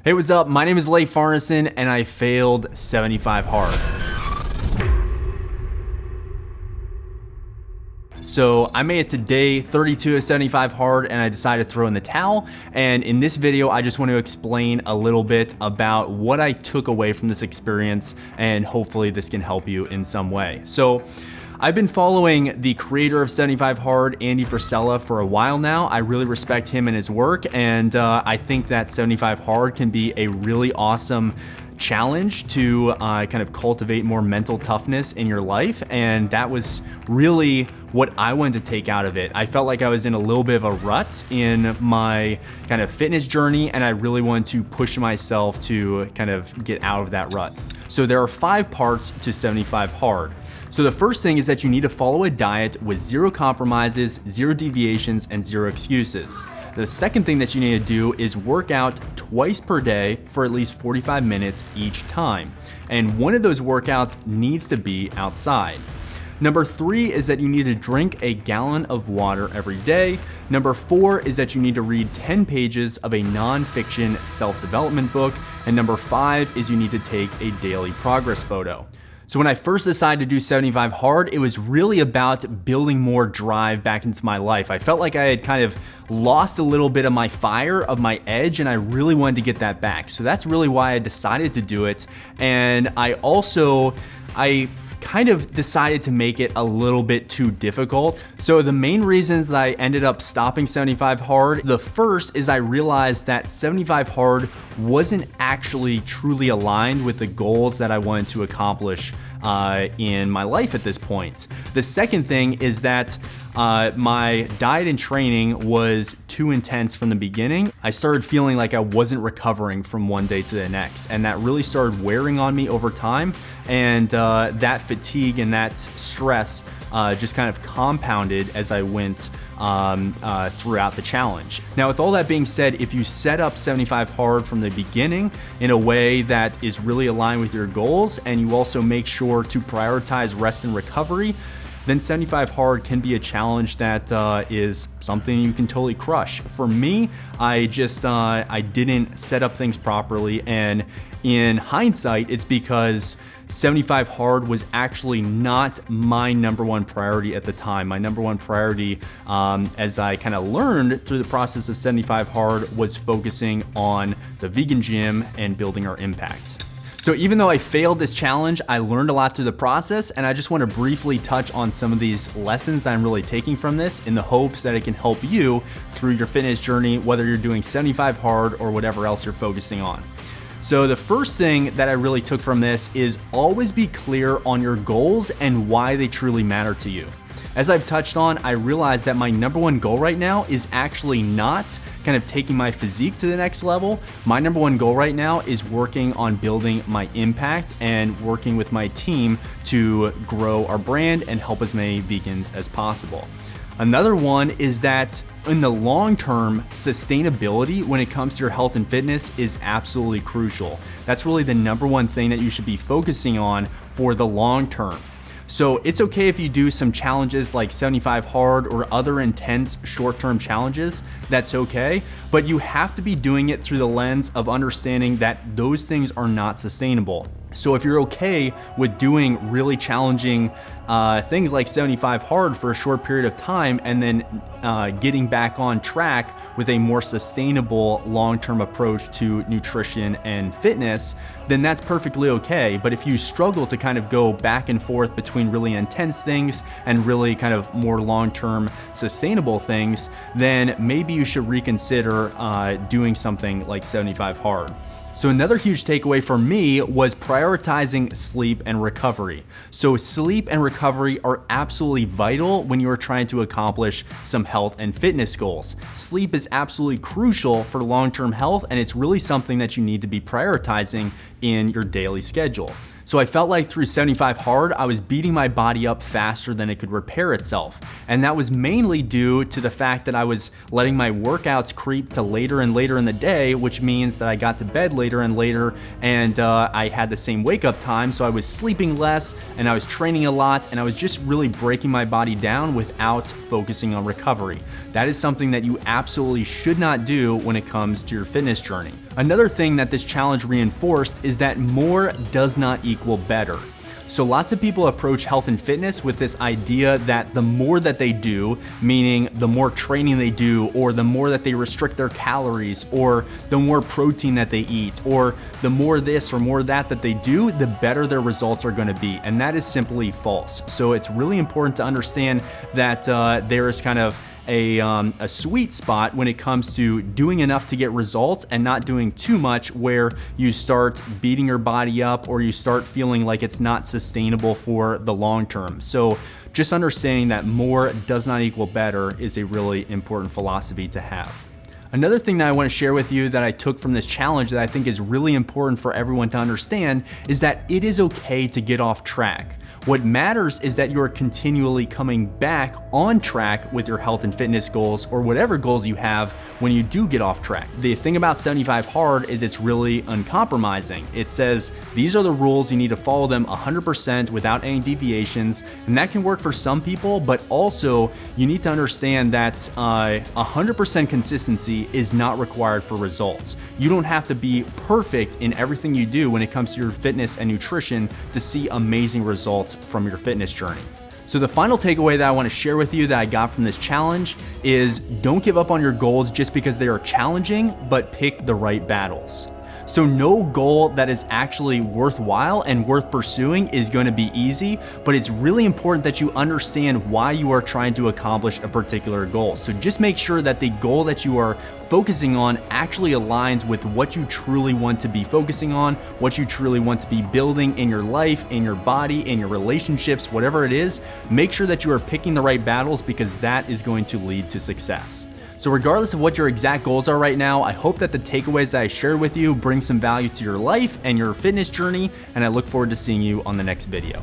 Hey, what's up? My name is LEIF ARNESEN and I failed 75 hard. So I made it to day 32 of 75 hard and I decided to throw in the towel. And in this video, I just want to explain a little bit about what I took away from this experience, and hopefully this can help you in some way. So I've been following the creator of 75 Hard, Andy Frisella, for a while now. I really respect him and his work, and I think that 75 Hard can be a really awesome challenge to kind of cultivate more mental toughness in your life, and that was really what I wanted to take out of it. I felt like I was in a little bit of a rut in my kind of fitness journey, and I really wanted to push myself to kind of get out of that rut. So there are 5 parts to 75 Hard. So the first thing is that you need to follow a diet with 0 compromises, 0 deviations, and 0 excuses. The second thing that you need to do is work out twice per day for at least 45 minutes each time. And one of those workouts needs to be outside. Number 3 is that you need to drink a gallon of water every day. Number 4 is that you need to read 10 pages of a non-fiction self-development book. And number 5 is you need to take a daily progress photo. So when I first decided to do 75 Hard, it was really about building more drive back into my life. I felt like I had kind of lost a little bit of my fire, of my edge, and I really wanted to get that back. So that's really why I decided to do it. And I kind of decided to make it a little bit too difficult. So the main reasons that I ended up stopping 75 Hard, the first is I realized that 75 Hard wasn't actually truly aligned with the goals that I wanted to accomplish in my life at this point. The second thing is that my diet and training was too intense from the beginning. I started feeling like I wasn't recovering from one day to the next, and that really started wearing on me over time, and that fatigue and that stress just kind of compounded as I went throughout the challenge. Now, with all that being said, if you set up 75 Hard from the beginning in a way that is really aligned with your goals, and you also make sure to prioritize rest and recovery, then 75 Hard can be a challenge that is something you can totally crush. For me, I didn't set up things properly, and in hindsight, it's because 75 Hard was actually not my number one priority at the time. My number one priority, as I kind of learned through the process of 75 Hard, was focusing on the vegan gym and building our impact. So even though I failed this challenge, I learned a lot through the process, and I just want to briefly touch on some of these lessons that I'm really taking from this in the hopes that it can help you through your fitness journey, whether you're doing 75 Hard or whatever else you're focusing on. So the first thing that I really took from this is always be clear on your goals and why they truly matter to you. As I've touched on, I realized that my number one goal right now is actually not kind of taking my physique to the next level. My number one goal right now is working on building my impact and working with my team to grow our brand and help as many vegans as possible. Another one is that in the long term, sustainability when it comes to your health and fitness is absolutely crucial. That's really the number one thing that you should be focusing on for the long term. So it's okay if you do some challenges like 75 Hard or other intense short-term challenges, that's okay, but you have to be doing it through the lens of understanding that those things are not sustainable. So if you're okay with doing really challenging things like 75 Hard for a short period of time and then getting back on track with a more sustainable long-term approach to nutrition and fitness, then that's perfectly okay. But if you struggle to kind of go back and forth between really intense things and really kind of more long-term sustainable things, then maybe you should reconsider doing something like 75 Hard. So another huge takeaway for me was prioritizing sleep and recovery. So sleep and recovery are absolutely vital when you are trying to accomplish some health and fitness goals. Sleep is absolutely crucial for long-term health, and it's really something that you need to be prioritizing in your daily schedule. So I felt like through 75 Hard, I was beating my body up faster than it could repair itself. And that was mainly due to the fact that I was letting my workouts creep to later and later in the day, which means that I got to bed later and later, and I had the same wake up time. So I was sleeping less and I was training a lot, and I was just really breaking my body down without focusing on recovery. That is something that you absolutely should not do when it comes to your fitness journey. Another thing that this challenge reinforced is that more does not equal better. So lots of people approach health and fitness with this idea that the more that they do, meaning the more training they do, or the more that they restrict their calories, or the more protein that they eat, or the more this or more that they do, the better their results are going to be. And that is simply false. So it's really important to understand that there is kind of a sweet spot when it comes to doing enough to get results and not doing too much where you start beating your body up or you start feeling like it's not sustainable for the long term. So just understanding that more does not equal better is a really important philosophy to have. Another thing that I want to share with you that I took from this challenge that I think is really important for everyone to understand is that it is okay to get off track. What matters is that you're continually coming back on track with your health and fitness goals or whatever goals you have when you do get off track. The thing about 75 Hard is it's really uncompromising. It says these are the rules, you need to follow them 100% without any deviations, and that can work for some people, but also you need to understand that 100% consistency is not required for results. You don't have to be perfect in everything you do when it comes to your fitness and nutrition to see amazing results from your fitness journey. So the final takeaway that I want to share with you that I got from this challenge is don't give up on your goals just because they are challenging, but pick the right battles. So no goal that is actually worthwhile and worth pursuing is going to be easy, but it's really important that you understand why you are trying to accomplish a particular goal. So just make sure that the goal that you are focusing on actually aligns with what you truly want to be focusing on, what you truly want to be building in your life, in your body, in your relationships, whatever it is. Make sure that you are picking the right battles because that is going to lead to success. So regardless of what your exact goals are right now, I hope that the takeaways that I shared with you bring some value to your life and your fitness journey, and I look forward to seeing you on the next video.